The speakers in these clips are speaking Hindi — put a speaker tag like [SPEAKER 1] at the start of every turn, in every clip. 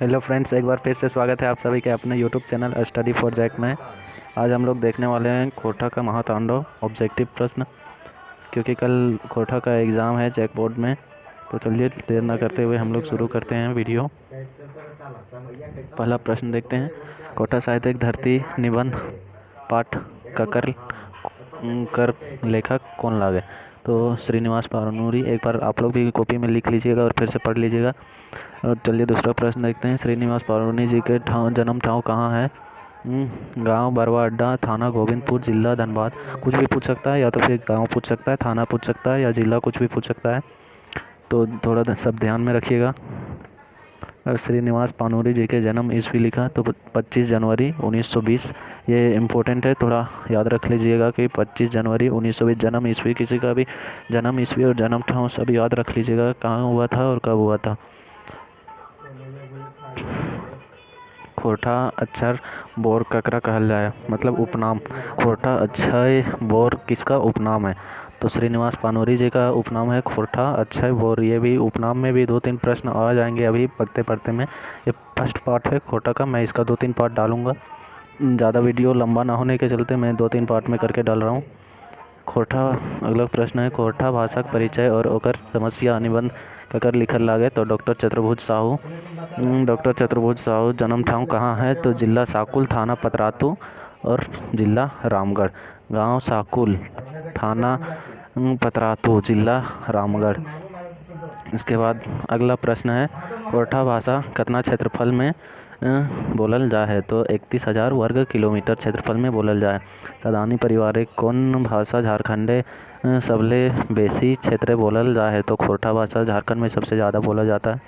[SPEAKER 1] हेलो फ्रेंड्स, एक बार फिर से स्वागत है आप सभी के अपने YouTube channel study for JAC में। आज हम लोग देखने वाले हैं कोटा का महातांडव ऑब्जेक्टिव प्रश्न, क्योंकि कल कोटा का एग्ज़ाम है जैक बोर्ड में। तो चलिए देर ना करते हुए हम लोग शुरू करते हैं वीडियो। पहला प्रश्न देखते हैं। कोटा साहित्यिक धरती निबंध पाठ ककर कर लेखक कौन लागे? तो श्रीनिवास पारूरी। एक बार आप लोग भी कॉपी में लिख लीजिएगा और फिर से पढ़ लीजिएगा। और चलिए दूसरा प्रश्न देखते हैं। श्रीनिवास पारूनी जी के जन्म ठाव कहाँ है? गांव बरवा अड्डा, थाना गोविंदपुर, जिला धनबाद। कुछ भी पूछ सकता है, या तो फिर गांव पूछ सकता है, थाना पूछ सकता है, या जिला कुछ भी पूछ सकता है। तो थोड़ा सब ध्यान में रखिएगा। और श्रीनिवास पानूरी जी के जन्म ईस्वी लिखा तो 25 जनवरी 1920। ये इम्पोर्टेंट है, थोड़ा याद रख लीजिएगा कि 25 जनवरी 1920 जन्म ईस्वी। किसी का भी जन्म ईस्वी और जन्म ठाव सब याद रख लीजिएगा, कहाँ हुआ था और कब हुआ था। खोरठा अक्षर बोर ककरा कहल जाए, मतलब उपनाम। खोरठा अक्षय बोर किसका उपनाम है? तो श्रीनिवास पानूरी जी का उपनाम है खोरठा अक्षय बोर। ये भी उपनाम में भी 2-3 प्रश्न आ जाएंगे अभी पढ़ते पढ़ते में। ये फर्स्ट पार्ट है खोरठा का, मैं इसका 2-3 पार्ट डालूंगा। ज़्यादा वीडियो लंबा ना होने के चलते मैं 2-3 पार्ट में करके डाल रहा हूँ। खोरठा अगला प्रश्न है। खोरठा भाषाक परिचय और ओकर समस्या निबंध ककर लिखल लागे? तो डॉक्टर चतुर्भुज साहू। डॉक्टर चतुर्भुज साहू जन्म ठाव कहाँ है? तो जिला साकुल, थाना पतरातू और जिला रामगढ़। गांव साकुल, थाना पतरातू, जिला रामगढ़। इसके बाद अगला प्रश्न है। खोरठा भाषा कितना क्षेत्रफल में बोलल जा है? तो 31,000 वर्ग किलोमीटर क्षेत्रफल में बोलल जाए। सदानी परिवार कौन भाषा झारखंडे सबले बेसी क्षेत्र बोलल जा है? तो खोरठा भाषा झारखंड में सबसे ज़्यादा बोला जाता है।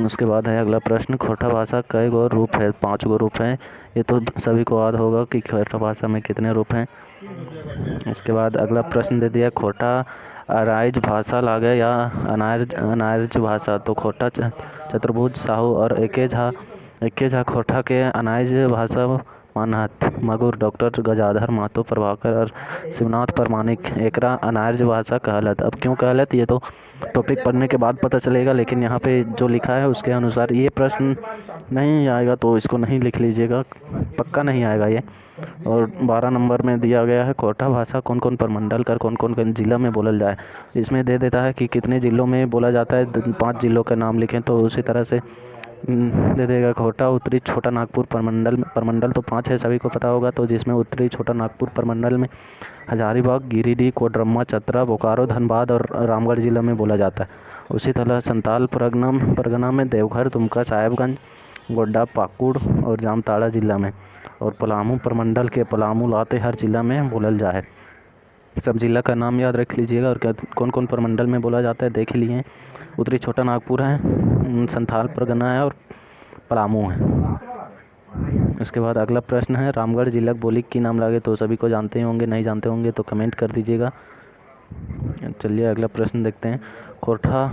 [SPEAKER 1] उसके बाद है अगला प्रश्न। खोरठा भाषा कई गो रूप है? 5 गो रूप हैं। ये तो सभी को याद होगा कि खोरठा भाषा में कितने रूप हैं। उसके बाद अगला प्रश्न दे दिया। खोरठा अराइज भाषा लागे या अनार्ज भाषा? तो खोरठा चतुर्भुज साहू और एके झा खोरठा के अनाइज भाषा मानत। मगुर डॉक्टर गजाधर महतो प्रभाकर और शिवनाथ प्रमाणिक एकरा अनार्ज भाषा कहलत। अब क्यों कहलत ये तो टॉपिक पढ़ने के बाद पता चलेगा, लेकिन यहाँ पे जो लिखा है उसके अनुसार ये प्रश्न नहीं आएगा, तो इसको नहीं लिख लीजिएगा, पक्का नहीं आएगा ये। और 12 नंबर में दिया गया है खोरठा भाषा कौन कौन प्रमंडल कर कौन कौन जिला में बोलल जाए। इसमें दे देता है कि कितने ज़िलों में बोला जाता है, 5 ज़िलों का नाम लिखें। तो उसी तरह से दे देगा। खोरठा उत्तरी छोटा नागपुर प्रमंडल तो 5 है, सभी को पता होगा। तो जिसमें उत्तरी छोटा नागपुर प्रमंडल में हजारीबाग, गिरिडीह, कोडरमा, चतरा, बोकारो, धनबाद और रामगढ़ जिला में बोला जाता है। उसी तरह संताल परगना में देवघर, दुमका, साहेबगंज, गोड्डा, पाकुड़ और जामताड़ा जिला में। और पलामू प्रमंडल के पलामू, लातेहार जिला में बोलल जाए। सब जिला का नाम याद रख लीजिएगा और कौन कौन प्रमंडल में बोला जाता है देख लिए। उत्तरी छोटा नागपुर है, संथाल परगना है और पलामू है। इसके बाद अगला प्रश्न है। रामगढ़ जिला बोली की नाम लागे? तो सभी को जानते ही होंगे, नहीं जानते होंगे तो कमेंट कर दीजिएगा। चलिए अगला प्रश्न देखते हैं। खोरठा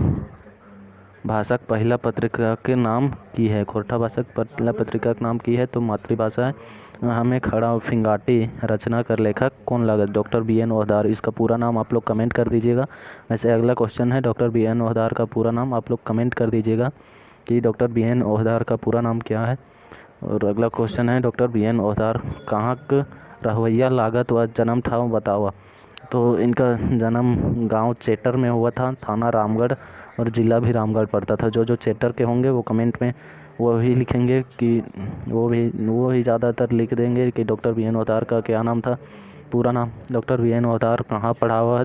[SPEAKER 1] भाषा पहला पत्रिका के नाम की है? खोरठा भाषा पहला पत्रिका का नाम की है तो मातृभाषा है। हमें खड़ा फिंगाटी रचना कर लेखक कौन लगा? Doctor BN Ohdar. इसका पूरा नाम आप लोग कमेंट कर दीजिएगा। वैसे अगला क्वेश्चन है डॉक्टर BN ओहदार का पूरा नाम आप लोग कमेंट कर दीजिएगा कि डॉक्टर BN ओहदार का पूरा नाम क्या है। और अगला क्वेश्चन है डॉक्टर BN ओहदार कहाँ का रहवैया लागत व जन्म ठाव बतावा? तो इनका जन्म गांव चेटर में हुआ था, थाना रामगढ़ और ज़िला भी रामगढ़ पड़ता था। जो चेटर के होंगे वो कमेंट में वो ही लिखेंगे कि वो ही ज़्यादातर लिख देंगे कि डॉक्टर BN ओहदार का क्या नाम था, पूरा नाम। डॉक्टर BN ओहदार कहाँ पढ़ावा,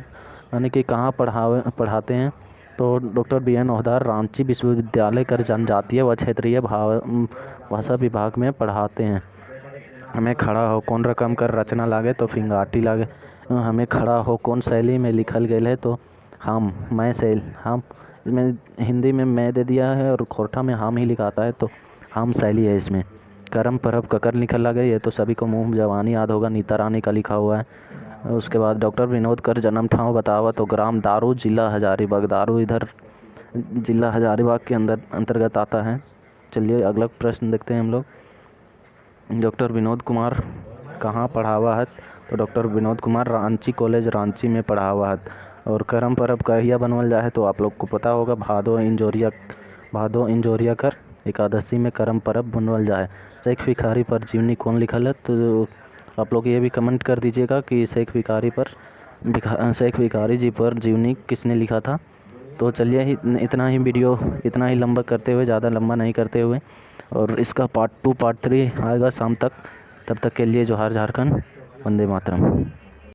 [SPEAKER 1] यानी कि कहाँ पढ़ाते हैं? तो डॉक्टर BN ओहदार रांची विश्वविद्यालय कर जनजातीय व क्षेत्रीय भाषा विभाग में पढ़ाते हैं। हमें खड़ा हो कौन रकम कर रचना लागे? तो फिंगाटी लागे। हमें खड़ा हो कौन शैली में लिखल गया है? तो मैं शैली हम। इसमें हिंदी में मैं दे दिया है और खोरठा में हम ही लिखाता है, तो हम शैली है इसमें। करम परब ककर लिखल लगे, ये तो सभी को मुँह जवानी याद होगा, नीता रानी का लिखा हुआ है। उसके बाद डॉक्टर विनोद कर जन्म ठाव बतावा? तो ग्राम दारू, जिला हजारीबाग। दारू इधर जिला हजारीबाग के अंतर्गत आता है। चलिए अगला प्रश्न देखते हैं हम लोग। डॉक्टर विनोद कुमार कहाँ पढ़ावा है? तो डॉक्टर विनोद कुमार रांची कॉलेज रांची में पढ़ावा है। और करम परब कहिया बनवल जाए? तो आप लोग को पता होगा, भादो इंजोरिया कर एकादशी में करम परब मनवल जाए। शेख भिखारी पर जीवनी कौन लिखल है, तो आप लोग ये भी कमेंट कर दीजिएगा कि शेख भिखारी जी पर जीवनी किसने लिखा था। तो चलिए इतना ही वीडियो, इतना ही लंबा करते हुए, ज़्यादा लंबा नहीं करते हुए, और इसका पार्ट 2 पार्ट 3 आएगा शाम तक। तब तक के लिए जोहार झारखंड, वंदे मातरम।